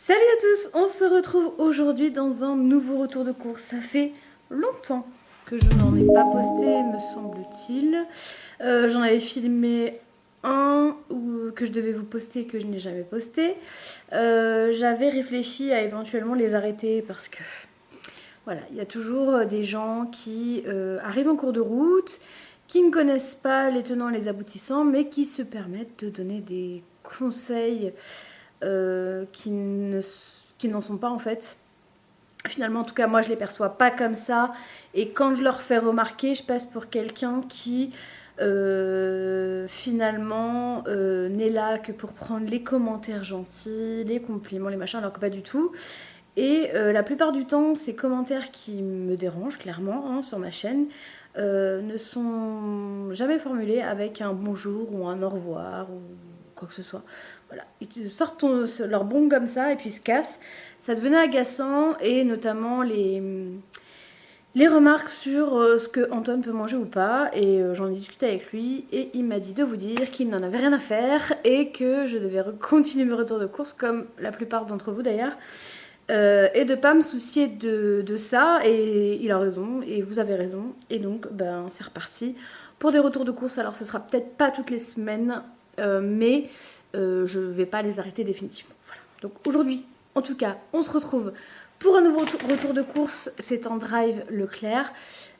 Salut à tous, on se retrouve aujourd'hui dans un nouveau retour de course. Ça fait longtemps que je n'en ai pas posté, me semble-t-il. J'en avais filmé un que je devais vous poster que je n'ai jamais posté. J'avais réfléchi à éventuellement les arrêter parce que voilà, il y a toujours des gens qui arrivent en cours de route, qui ne connaissent pas les tenants et les aboutissants, mais qui se permettent de donner des conseils qui n'en sont pas en fait. Finalement, en tout cas, moi je les perçois pas comme ça. Et quand je leur fais remarquer, je passe pour quelqu'un qui finalement n'est là que pour prendre les commentaires gentils, les compliments, les machins, alors que pas du tout. Et la plupart du temps, ces commentaires qui me dérangent clairement hein, sur ma chaîne ne sont jamais formulés avec un bonjour ou un au revoir ou quoi que ce soit. Voilà. Ils sortent leur bon comme ça et puis ils se cassent. Ça devenait agaçant et notamment les remarques sur ce que Antoine peut manger ou pas. Et j'en ai discuté avec lui et il m'a dit de vous dire qu'il n'en avait rien à faire et que je devais continuer mes retours de course comme la plupart d'entre vous d'ailleurs. Et de pas me soucier de ça, et il a raison, et vous avez raison, et donc ben, c'est reparti pour des retours de course. Alors ce sera peut-être pas toutes les semaines, mais je vais pas les arrêter définitivement. Voilà. Donc aujourd'hui, en tout cas, on se retrouve pour un nouveau retour de course. C'est en drive Leclerc.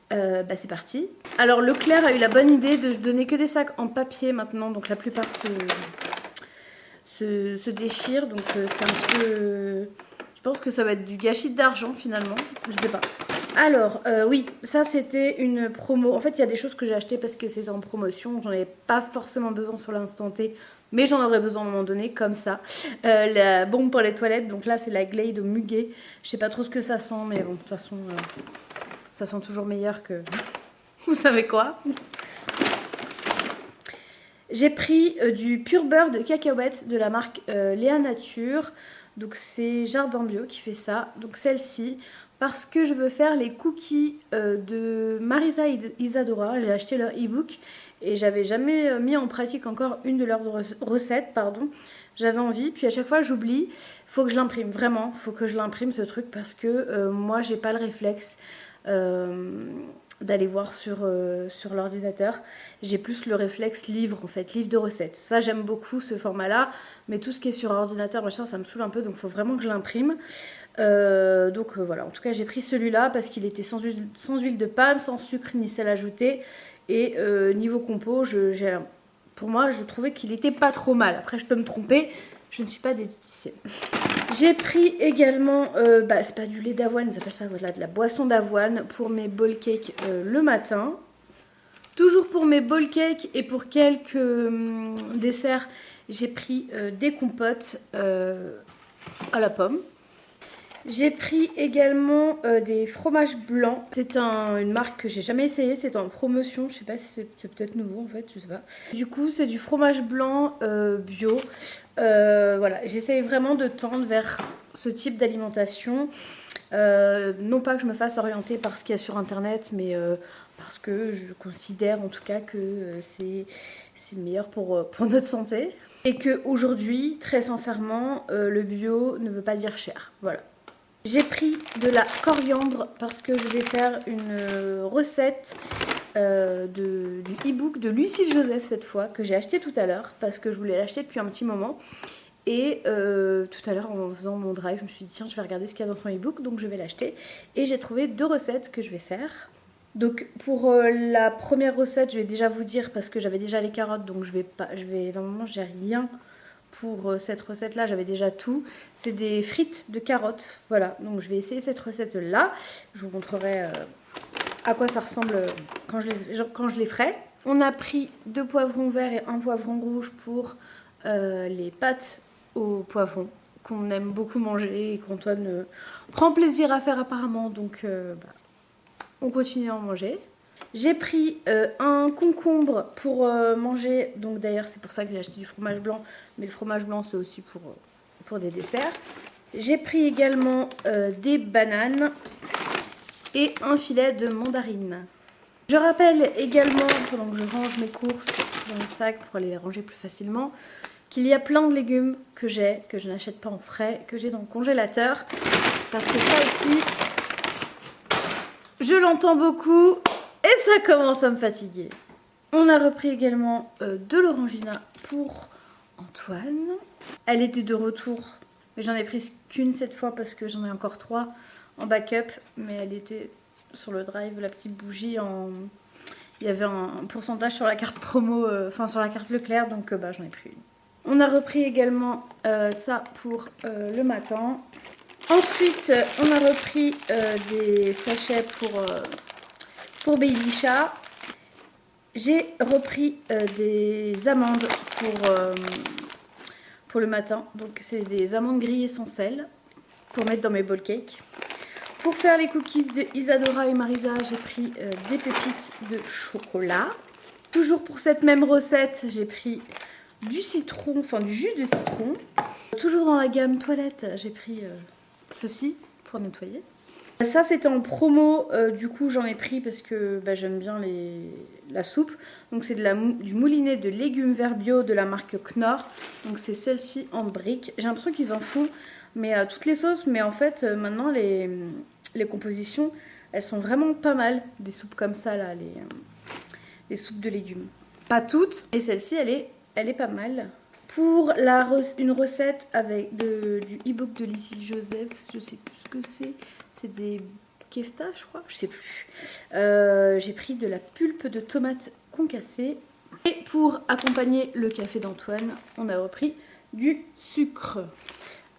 Bah c'est parti. Alors Leclerc a eu la bonne idée de donner que des sacs en papier maintenant, donc la plupart se déchirent, donc c'est un petit peu... Je pense que ça va être du gâchis d'argent finalement, je sais pas. Alors, oui, ça c'était une promo. En fait, il y a des choses que j'ai achetées parce que c'était en promotion. J'en avais pas forcément besoin sur l'instant T, mais j'en aurais besoin à un moment donné, comme ça. La bombe pour les toilettes, donc là c'est la Glade au muguet. Je sais pas trop ce que ça sent, mais bon, de toute façon, ça sent toujours meilleur que... Vous savez quoi? J'ai pris du pur beurre de cacahuète de la marque Léa Nature. Donc c'est Jardin Bio qui fait ça. Donc celle-ci, parce que je veux faire les cookies de Marisa Isadora. J'ai acheté leur e-book et j'avais jamais mis en pratique encore une de leurs recettes, pardon. J'avais envie, puis à chaque fois j'oublie. Faut que je l'imprime, vraiment. Faut que je l'imprime ce truc parce que moi j'ai pas le réflexe d'aller voir sur l'ordinateur. J'ai plus le réflexe livre en fait, livre de recettes. Ça j'aime beaucoup ce format là, mais tout ce qui est sur ordinateur machin ça me saoule un peu, donc il faut vraiment que je l'imprime. Donc voilà, en tout cas j'ai pris celui-là parce qu'il était sans huile de palme, sans sucre ni sel ajouté. Et niveau compo, pour moi je trouvais qu'il était pas trop mal. Après je peux me tromper, je ne suis pas diététicienne. J'ai pris également, c'est pas du lait d'avoine, ils appellent ça voilà, de la boisson d'avoine pour mes bowl cakes le matin. Toujours pour mes bowl cakes et pour quelques desserts, j'ai pris des compotes à la pomme. J'ai pris également des fromages blancs. C'est une marque que j'ai jamais essayé, c'est en promotion. Je sais pas si c'est peut-être nouveau en fait, je sais pas. Du coup, c'est du fromage blanc bio. Voilà, j'essaye vraiment de tendre vers ce type d'alimentation. Non pas que je me fasse orienter par ce qu'il y a sur internet, mais parce que je considère en tout cas que c'est meilleur pour notre santé. Et qu'aujourd'hui, très sincèrement, le bio ne veut pas dire cher. Voilà. J'ai pris de la coriandre parce que je vais faire une recette du e-book de Lucille Joseph cette fois, que j'ai acheté tout à l'heure parce que je voulais l'acheter depuis un petit moment. Et tout à l'heure en faisant mon drive, je me suis dit tiens je vais regarder ce qu'il y a dans son e-book, donc je vais l'acheter. Et j'ai trouvé 2 recettes que je vais faire. Donc pour la première recette, je vais déjà vous dire parce que j'avais déjà les carottes, donc normalement j'ai rien. Pour cette recette là, j'avais déjà tout. C'est des frites de carottes. Voilà, donc je vais essayer cette recette là. Je vous montrerai à quoi ça ressemble quand je les ferai. On a pris 2 poivrons verts et 1 poivron rouge pour les pâtes au poivron qu'on aime beaucoup manger et qu'Antoine prend plaisir à faire apparemment. Donc on continue à en manger. J'ai pris un concombre pour manger, donc d'ailleurs c'est pour ça que j'ai acheté du fromage blanc, mais le fromage blanc c'est aussi pour des desserts. J'ai pris également des bananes et un filet de mandarine. Je rappelle également, pendant que je range mes courses dans le sac pour les ranger plus facilement, qu'il y a plein de légumes que je n'achète pas en frais, que j'ai dans le congélateur. Parce que ça aussi, je l'entends beaucoup et ça commence à me fatiguer. On a repris également de l'orangina pour Antoine. Elle était de retour, mais j'en ai prise qu'une cette fois parce que j'en ai encore 3 en backup. Mais elle était sur le drive, la petite bougie en... Il y avait un pourcentage sur la carte promo, enfin sur la carte Leclerc, donc j'en ai pris une. On a repris également ça pour le matin. Ensuite, on a repris des sachets pour Baby Chat. J'ai repris des amandes pour le matin. Donc c'est des amandes grillées sans sel pour mettre dans mes bowl cakes. Pour faire les cookies de Isadora et Marisa, j'ai pris des pépites de chocolat. Toujours pour cette même recette, j'ai pris du citron, enfin du jus de citron. Toujours dans la gamme toilette, j'ai pris ceci pour nettoyer. Ça c'était en promo, du coup j'en ai pris parce que j'aime bien la soupe. Donc c'est du moulinet de légumes verts bio de la marque Knorr. Donc c'est celle-ci en briques. J'ai l'impression qu'ils en font mais toutes les sauces. Mais en fait maintenant les compositions elles sont vraiment pas mal. Des soupes comme ça là, les soupes de légumes. Pas toutes, mais celle-ci elle est pas mal. Pour une recette avec du e-book de Lizzie Joseph, je sais plus ce que c'est. C'est des kefta, je crois, je sais plus. J'ai pris de la pulpe de tomate concassée. Et pour accompagner le café d'Antoine, on a repris du sucre.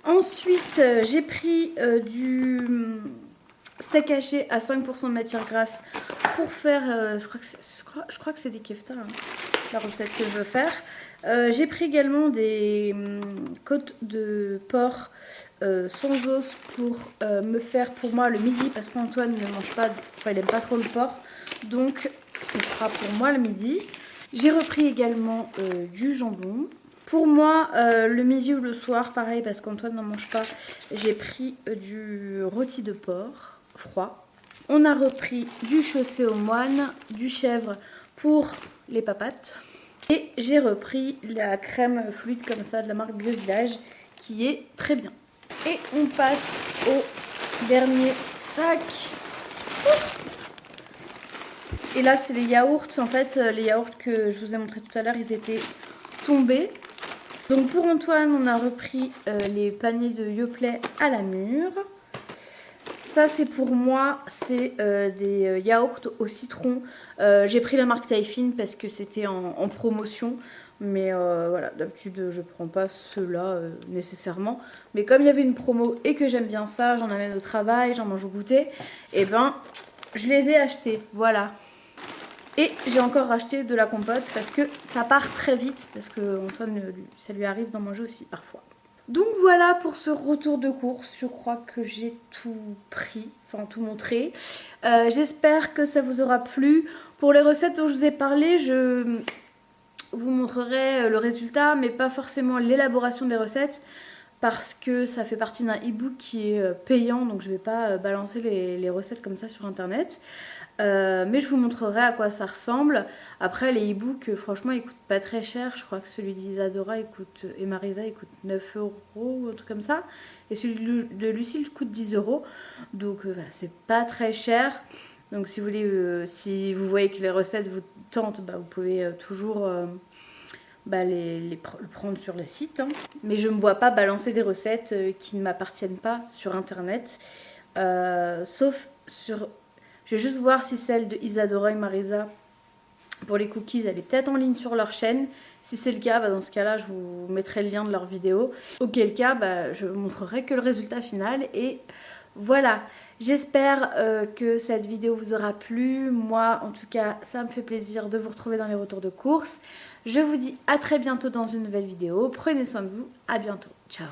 Ensuite, j'ai pris du steak haché à 5% de matière grasse pour faire, je crois que c'est des kefta, hein, la recette que je veux faire. J'ai pris également des côtes de porc sans os pour me faire pour moi le midi parce qu'Antoine ne mange pas, enfin il n'aime pas trop le porc, donc ce sera pour moi le midi. J'ai repris également du jambon. Pour moi, le midi ou le soir, pareil parce qu'Antoine n'en mange pas, j'ai pris du rôti de porc froid. On a repris du chaussé aux moines, du chèvre pour les papates. Et j'ai repris la crème fluide comme ça de la marque Bio Village qui est très bien. Et on passe au dernier sac. Et là c'est les yaourts. En fait les yaourts que je vous ai montré tout à l'heure ils étaient tombés. Donc pour Antoine on a repris les paniers de Yoplait à la mûre. Ça c'est pour moi, c'est des yaourts au citron. J'ai pris la marque Taifin parce que c'était en promotion. Mais voilà, d'habitude je prends pas ceux-là nécessairement. Mais comme il y avait une promo et que j'aime bien ça, j'en amène au travail, j'en mange au goûter. Et ben, je les ai achetés, voilà. Et j'ai encore racheté de la compote parce que ça part très vite. Parce que Antoine, ça lui arrive d'en manger aussi parfois. Donc voilà pour ce retour de course, je crois que j'ai tout pris, enfin tout montré. J'espère que ça vous aura plu. Pour les recettes dont je vous ai parlé, je vous montrerai le résultat, mais pas forcément l'élaboration des recettes, parce que ça fait partie d'un e-book qui est payant, donc je ne vais pas balancer les recettes comme ça sur internet. Mais je vous montrerai à quoi ça ressemble. Après les e-books franchement ils coûtent pas très cher. Je crois que celui d'Isadora et Marisa il coûte 9 € ou un truc comme ça. Et celui de Lucille coûte 10 €. Donc voilà, c'est pas très cher. Donc si vous voulez, si vous voyez que les recettes vous tentent, vous pouvez toujours le prendre sur le site. Hein. Mais je ne me vois pas balancer des recettes qui ne m'appartiennent pas sur internet. Sauf sur... Je vais juste voir si celle de Isadora et Marisa pour les cookies, elle est peut-être en ligne sur leur chaîne. Si c'est le cas, dans ce cas-là, je vous mettrai le lien de leur vidéo. Auquel cas, je vous montrerai que le résultat final. Et voilà, j'espère que cette vidéo vous aura plu. Moi, en tout cas, ça me fait plaisir de vous retrouver dans les retours de course. Je vous dis à très bientôt dans une nouvelle vidéo. Prenez soin de vous, à bientôt. Ciao.